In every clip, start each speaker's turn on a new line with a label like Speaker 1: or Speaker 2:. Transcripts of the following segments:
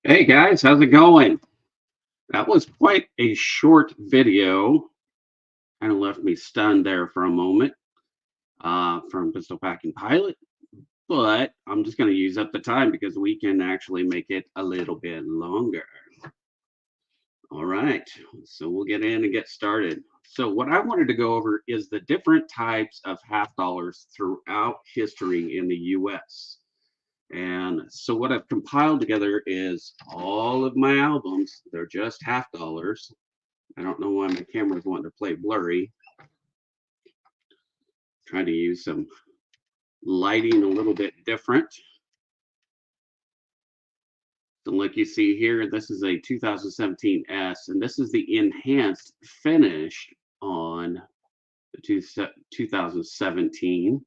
Speaker 1: Hey guys, how's it going? That was quite a short video. Kind of left me stunned there for a moment from Pistol Packing Pilot, but I'm just going to use up the time because we can actually make it a little bit longer. All right, so we'll get in and get started. So, what I wanted to go over is the different types of half dollars throughout history in the US. And so what I've compiled together is all of my albums. They're just half dollars. I don't know why my camera's wanting to play blurry. Trying to use some lighting a little bit different. So like you see here, this is a 2017 S, and this is the enhanced finish on the 2017.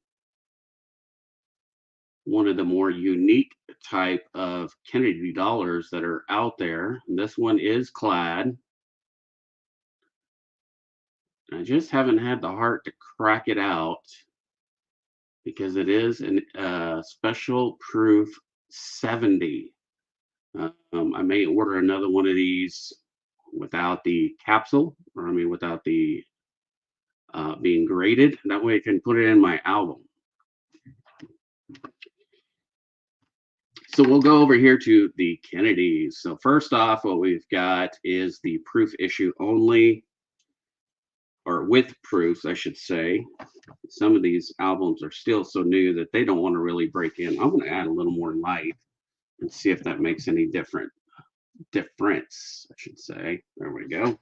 Speaker 1: One of the more unique type of Kennedy dollars that are out there. And this one is clad. I just haven't had the heart to crack it out because it is an special proof 70. I may order another one of these without the capsule, or I mean without the being graded. That way I can put it in my album. So we'll go over here to the Kennedys. So first off, what we've got is the proof issue only, or with proofs, I should say. Some of these albums are still so new that they don't want to really break in. I'm going to add a little more light and see if that makes any difference, I should say. There we go.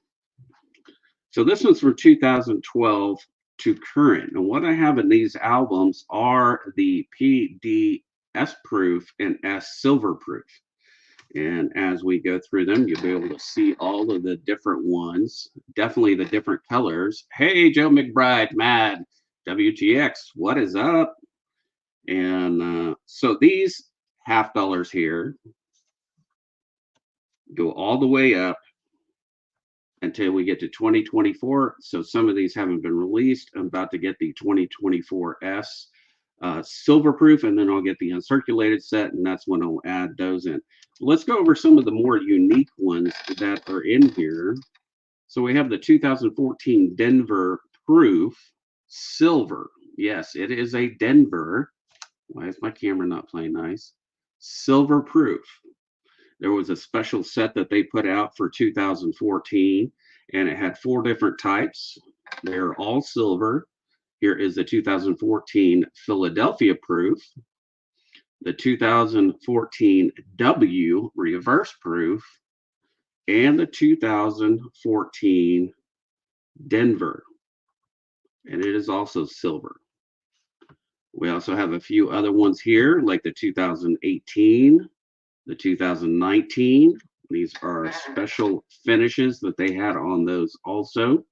Speaker 1: So this one's from 2012 to current. And what I have in these albums are the PDS proof and S silver proof. And as we go through them, you'll be able to see all of the different ones, definitely the different colors. Hey, Joe McBride, Mad, WTX, what is up? And so these half dollars here go all the way up until we get to 2024. So some of these haven't been released. I'm about to get the 2024 S silver proof, and then I'll get the uncirculated set, and that's when I'll add those in. Let's go over some of the more unique ones that are in here. So we have the 2014 Denver proof silver. Yes, it is a Denver. Why is my camera not playing nice? Silver proof. There was a special set that they put out for 2014, and it had 4 different types. They're all silver. Here is the 2014 Philadelphia proof, the 2014 W reverse proof, and the 2014 Denver. And it is also silver. We also have a few other ones here, like the 2018, the 2019. These are special finishes that they had on those also.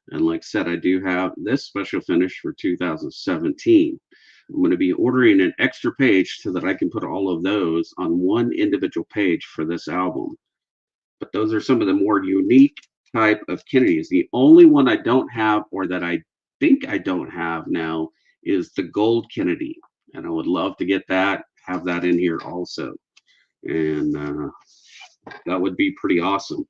Speaker 1: And like I said, I do have this special finish for 2017. I'm going to be ordering an extra page so that I can put all of those on one individual page for this album. But those are some of the more unique type of Kennedys. The only one I don't have, or that I think I don't have now, is the gold Kennedy. And I would love to get that, have that in here also. And that would be pretty awesome.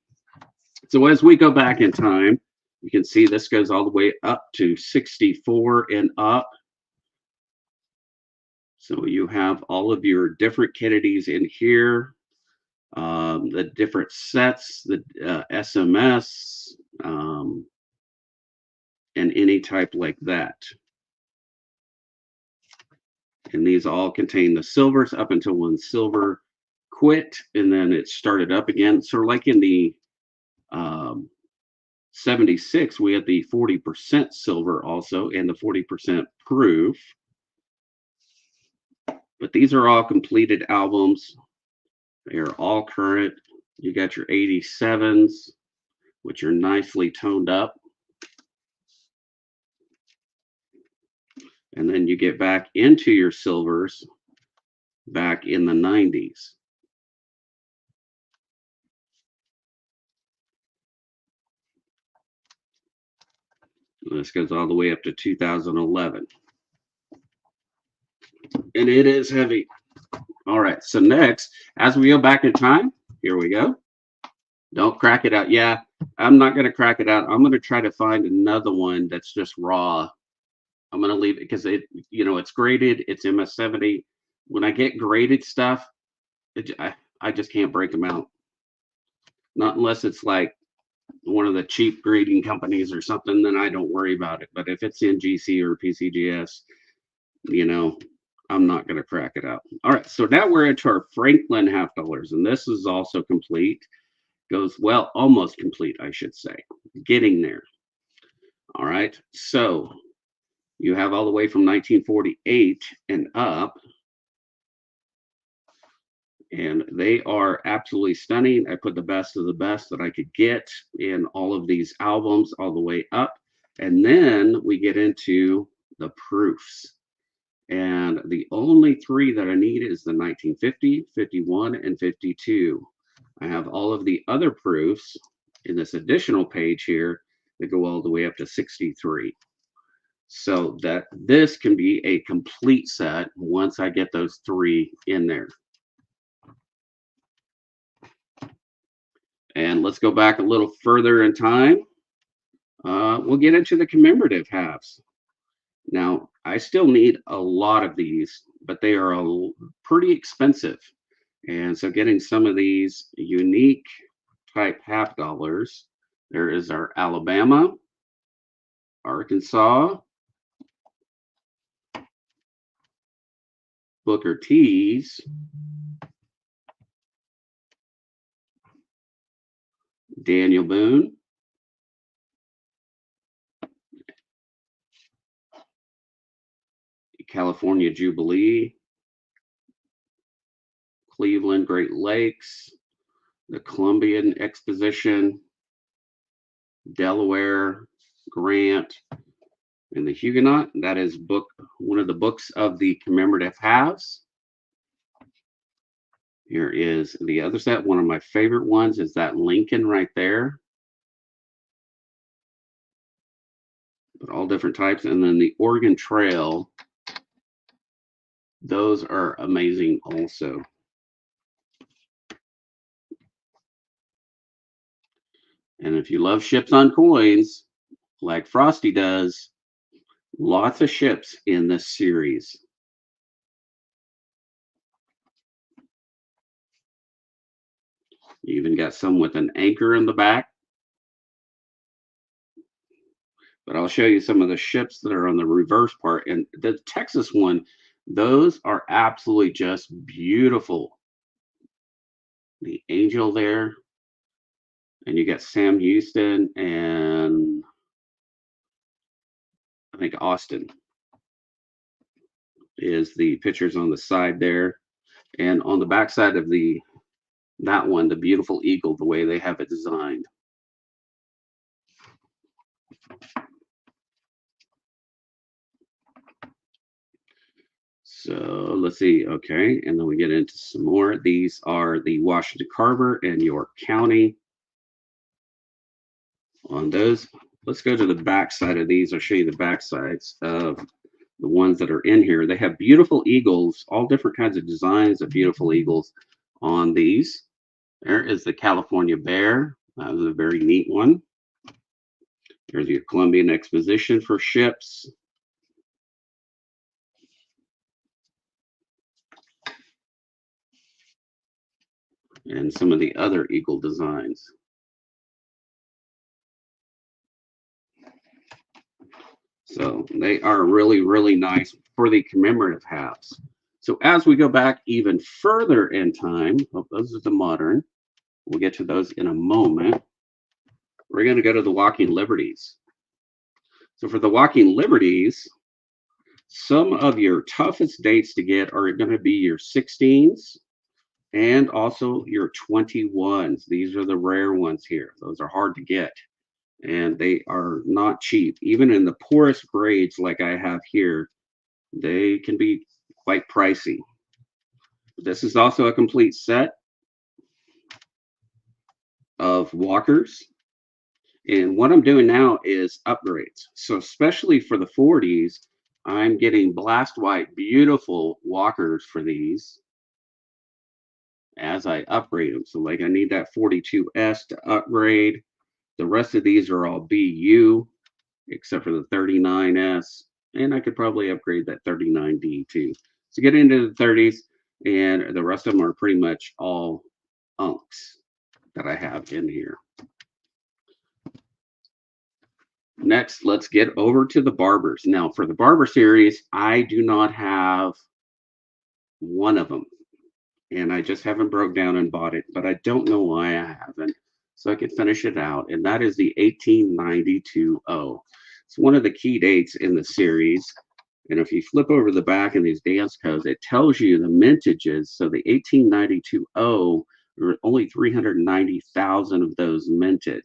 Speaker 1: So as we go back in time, you can see this goes all the way up to 64 and up. So you have all of your different Kennedys in here, the different sets, the SMS, and any type like that. And these all contain the silvers up until when silver quit, and then it started up again. So like in the 76, we had the 40% silver also, and the 40% proof. But these are all completed albums. They are all current. You got your 87s, which are nicely toned up. And then you get back into your silvers back in the 90s. This goes all the way up to 2011. And it is heavy. All right, so next, as we go back in time, Here we go. Don't crack it out. Yeah, I'm not going to crack it out. I'm going to try to find another one that's just raw. I'm going to leave it because it's graded. It's MS70. When I get graded stuff, I just can't break them out. Not unless it's like one of the cheap grading companies or something, then I don't worry about it. But if it's in GC or PCGS, I'm not going to crack it out. All right, so now we're into our Franklin half dollars, and this is also complete. Goes well, almost complete, I should say. Getting there. All right, so you have all the way from 1948 and up. And they are absolutely stunning. I put the best of the best that I could get in all of these albums all the way up. And then we get into the proofs. And the only three that I need is the 1950, 51, and 52. I have all of the other proofs in this additional page here that go all the way up to 63. So that this can be a complete set once I get those three in there. And let's go back a little further in time. We'll get into the commemorative halves. Now, I still need a lot of these, but they are pretty expensive. And so getting some of these unique type half dollars, there is our Alabama, Arkansas, Booker T's, Daniel Boone, California Jubilee, Cleveland Great Lakes, the Columbian Exposition, Delaware, Grant, and the Huguenot. That is one of the books of the commemorative halves. Here is the other set. One of my favorite ones is that Lincoln right there. But all different types. And then the Oregon Trail. Those are amazing also. And if you love ships on coins, like Frosty does, lots of ships in this series. You even got some with an anchor in the back. But I'll show you some of the ships that are on the reverse part. And the Texas one, those are absolutely just beautiful. The Angel there. And you got Sam Houston and I think Austin is the pictures on the side there. And on the back side of that one, the beautiful eagle, the way they have it designed. So let's see. Okay. And then we get into some more. These are the Washington Carver and York County. On those, let's go to the back side of these. I'll show you the back sides of the ones that are in here. They have beautiful eagles, all different kinds of designs of beautiful eagles on these. There is the California Bear. That was a very neat one. There's your Columbian Exposition for ships. And some of the other eagle designs. So they are really, really nice for the commemorative halves. So as we go back even further in time, those are the modern. We'll get to those in a moment. We're going to go to the Walking Liberties. So for the Walking Liberties, some of your toughest dates to get are going to be your 16s and also your 21s. These are the rare ones here. Those are hard to get. And they are not cheap. Even in the poorest grades like I have here, they can be quite pricey. This is also a complete set of walkers. And what I'm doing now is upgrades. So especially for the 40s, I'm getting blast white, beautiful walkers for these. as I upgrade them. So like I need that 42S to upgrade. The rest of these are all BU except for the 39S. And I could probably upgrade that 39D too. So get into the 30s, and the rest of them are pretty much all unks that I have in here. Next, let's get over to the Barbers. Now, for the Barber series, I do not have one of them, and I just haven't broke down and bought it, but I don't know why I haven't, so I could finish it out, and that is the 1892O. It's one of the key dates in the series, and if you flip over the back in these dance codes, it tells you the mintages. So the 1892O, there were only 390,000 of those minted.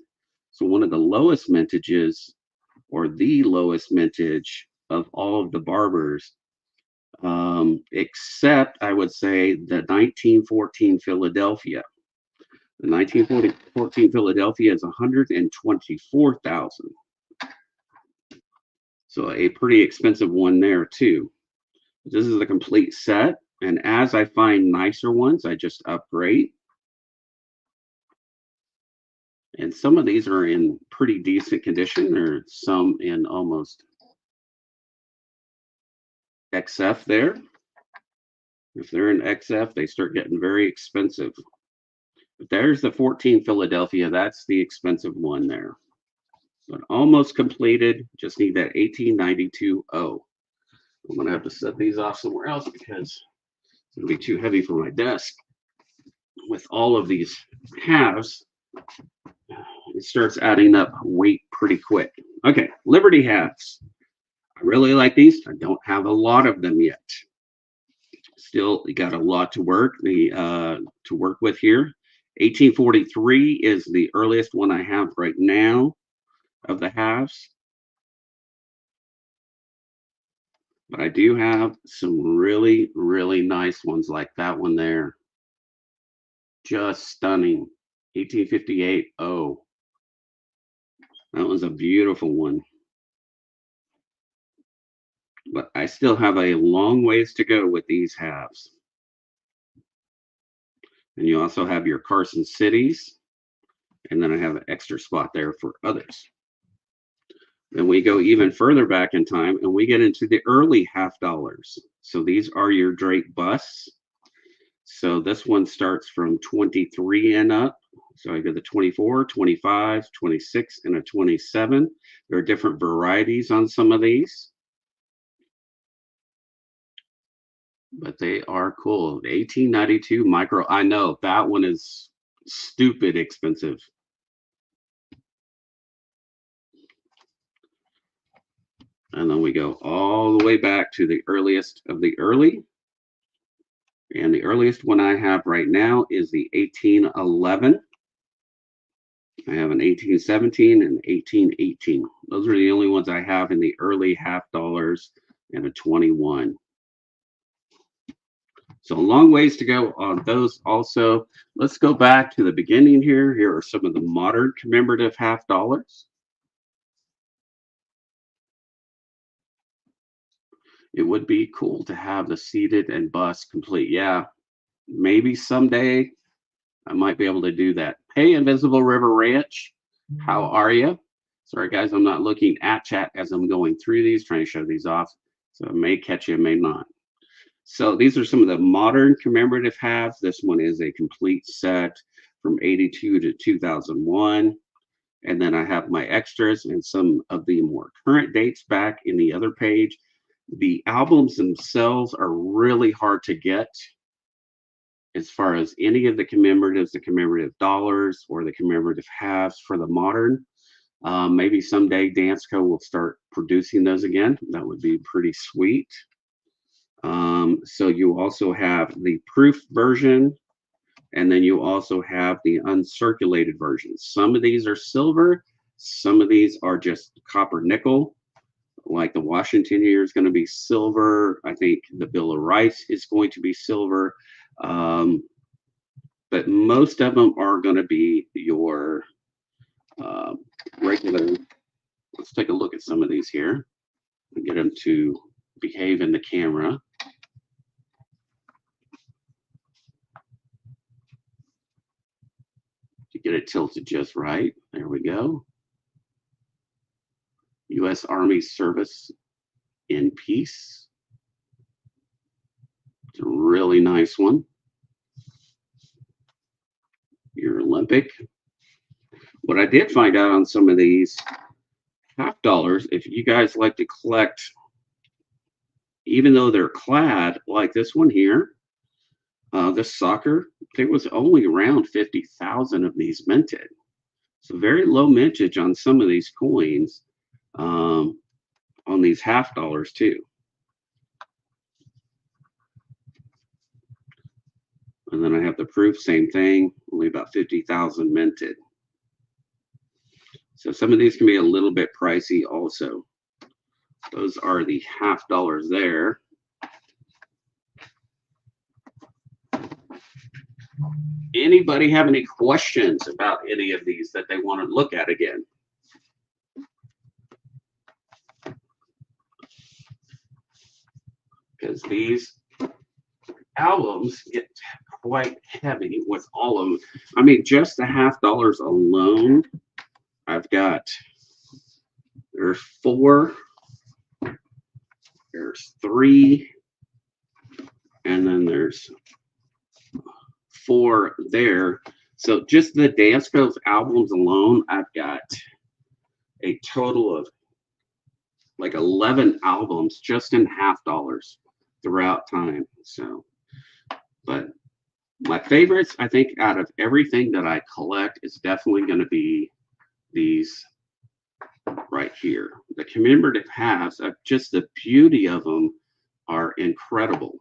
Speaker 1: So one of the lowest mintages, or the lowest mintage of all of the Barbers, except I would say the 1914 Philadelphia. The 1914 Philadelphia is 124,000. So a pretty expensive one there too. This is the complete set. And as I find nicer ones, I just upgrade. And some of these are in pretty decent condition, or some in almost XF there. If they're in XF, they start getting very expensive. But there's the 14 Philadelphia. That's the expensive one there. But almost completed. Just need that 1892O. I'm going to have to set these off somewhere else because it's going to be too heavy for my desk. With all of these halves, it starts adding up weight pretty quick. Okay, Liberty halves. I really like these. I don't have a lot of them yet. Still, you got a lot to work with here. 1843 is the earliest one I have right now of the halves. But I do have some really, really nice ones like that one there. Just stunning. 1858. Oh, that was a beautiful one. But I still have a long ways to go with these halves. And you also have your Carson Cities. And then I have an extra spot there for others. Then we go even further back in time and we get into the early half dollars. So these are your Drake busts. So this one starts from 23 and up. So I got the 24, 25, 26, and a 27. There are different varieties on some of these, but they are cool. The 1892 micro, I know that one is stupid expensive. And then we go all the way back to the earliest of the early. And the earliest one I have right now is the 1811. I have an 1817 and 1818. Those are the only ones I have in the early half dollars, and a 21. So a long ways to go on those also. Let's go back to the beginning here. Here are some of the modern commemorative half dollars. It would be cool to have the seated and bust complete. Yeah, maybe someday I might be able to do that. Hey, Invisible River Ranch, how are you? Sorry, guys, I'm not looking at chat as I'm going through these, trying to show these off. So it may catch you, it may not. So these are some of the modern commemorative halves. This one is a complete set from 82 to 2001. And then I have my extras and some of the more current dates back in the other page. The albums themselves are really hard to get as far as any of the commemoratives, the commemorative dollars or the commemorative halves for the modern. Maybe someday Danceco will start producing those again. That would be pretty sweet. So you also have the proof version, and then you also have the uncirculated versions. Some of these are silver, some of these are just copper nickel. Like the Washington here is going to be silver. I think the Bill of Rights is going to be silver. But most of them are going to be your regular. Let's take a look at some of these here and get them to behave in the camera. get it tilted just right. There we go. U.S. Army Service in Peace. It's a really nice one. Your Olympic. What I did find out on some of these half dollars, if you guys like to collect, even though they're clad like this one here, this soccer, there was only around 50,000 of these minted. So very low mintage on some of these coins, on these half dollars too. And then I have the proof, same thing, only about 50,000 minted. So some of these can be a little bit pricey also. Those are the half dollars there. Anybody have any questions about any of these that they want to look at again? Because these albums get quite heavy with all of them. I mean, just the half dollars alone, I've got, there's 4, there's 3, and then there's 4 there. So just the Dance Pros albums alone, I've got a total of like 11 albums just in half dollars throughout time. So, but my favorites, I think, out of everything that I collect is definitely going to be these right here. The commemorative halves, just the beauty of them are incredible.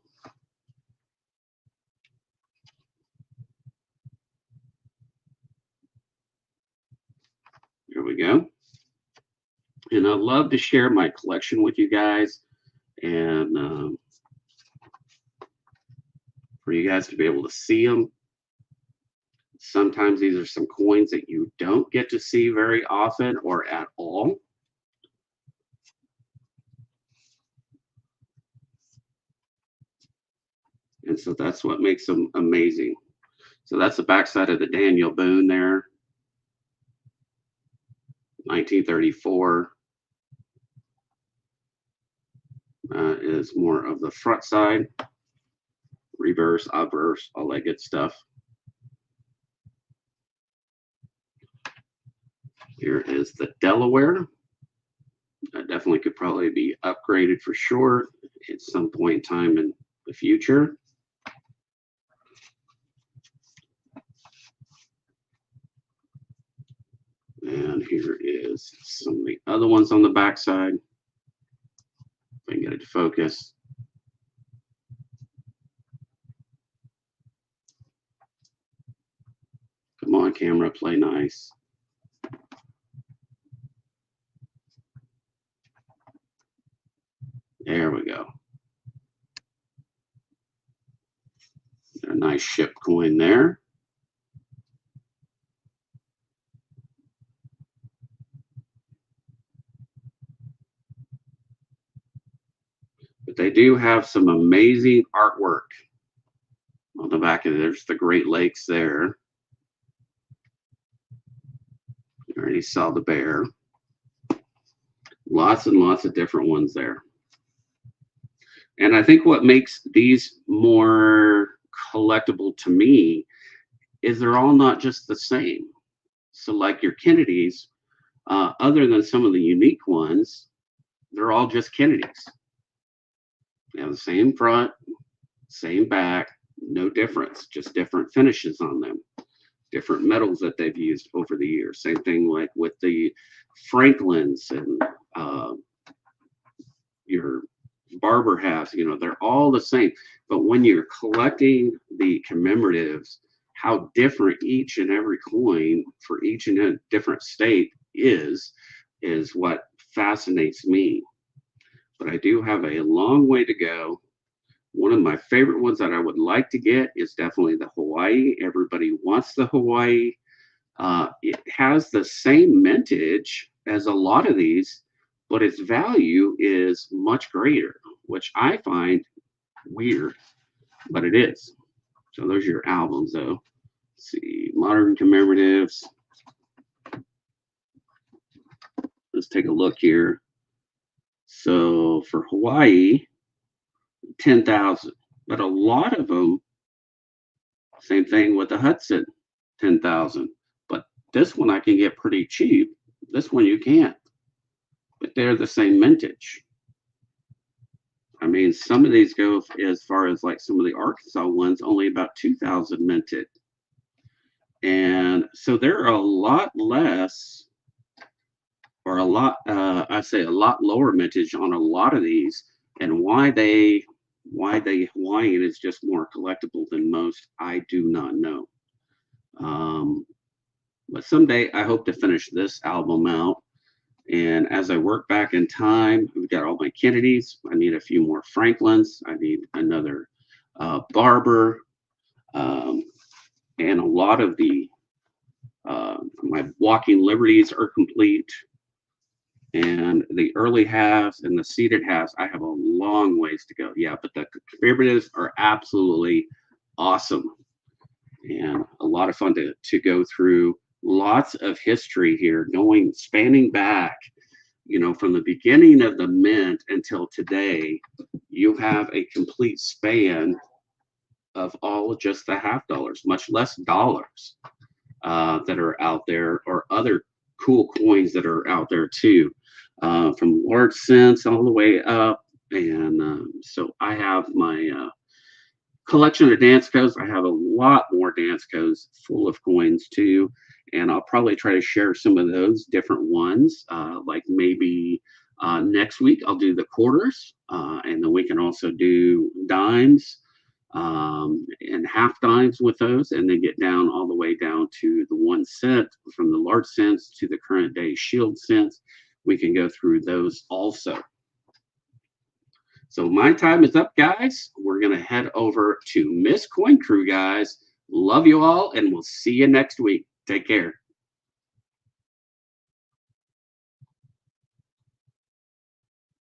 Speaker 1: Here we go. And I love to share my collection with you guys, and for you guys to be able to see them. Sometimes these are some coins that you don't get to see very often or at all. And so that's what makes them amazing. So that's the backside of the Daniel Boone there. 1934 is more of the front side. Reverse, obverse, all that good stuff. Here is the Delaware. That definitely could probably be upgraded for sure at some point in time in the future. And here is some of the other ones on the backside. If I can get it to focus. Come on, camera, play nice. There we go. A nice ship coin there. But they do have some amazing artwork on the back of it. There's the Great Lakes there. You already saw the bear. Lots and lots of different ones there. And I think what makes these more collectible to me is they're all not just the same. So like your Kennedys, other than some of the unique ones, they're all just Kennedys. They have the same front, same back, no difference, just different finishes on them, different metals that they've used over the years. Same thing like with the Franklins and your Barber halves, you know, they're all the same. But when you're collecting the commemoratives, how different each and every coin for each and a different state is what fascinates me. But I do have a long way to go. One of my favorite ones that I would like to get is definitely the Hawaii. Everybody wants the Hawaii. It has the same mintage as a lot of these, but its value is much greater, which I find weird, but it is. So those are your albums, though. see, modern commemoratives. Let's take a look here. So for Hawaii, 10,000, but a lot of them, same thing with the Hudson, 10,000. But this one I can get pretty cheap. This one you can't, but they're the same mintage. I mean, some of these go as far as like some of the Arkansas ones, only about 2,000 minted. And so there are a lot less, or a lot, I say a lot lower mintage on a lot of these. And why Hawaiian is just more collectible than most, I do not know. But someday I hope to finish this album out. And as I work back in time, we've got all my Kennedys. I need a few more Franklins. I need another Barber. And a lot of the my Walking Liberties are complete. And the early halves and the seeded halves, I have a long ways to go. Yeah, but the commemoratives are absolutely awesome and a lot of fun to go through. Lots of history here, spanning back, from the beginning of the mint until today. You have a complete span of all just the half dollars, much less dollars that are out there, or other cool coins that are out there too, from large cents all the way up. And so I have my collection of Danskos. I have a lot more Danskos full of coins too. And I'll probably try to share some of those different ones. Like maybe next week I'll do the quarters, and then we can also do dimes and half dimes with those, and then get down all the way down to the 1 cent, from the large cents to the current day shield cents. We can go through those also. So my time is up, guys. We're going to head over to Miss Coin Crew, guys. Love you all, and we'll see you next week. Take care.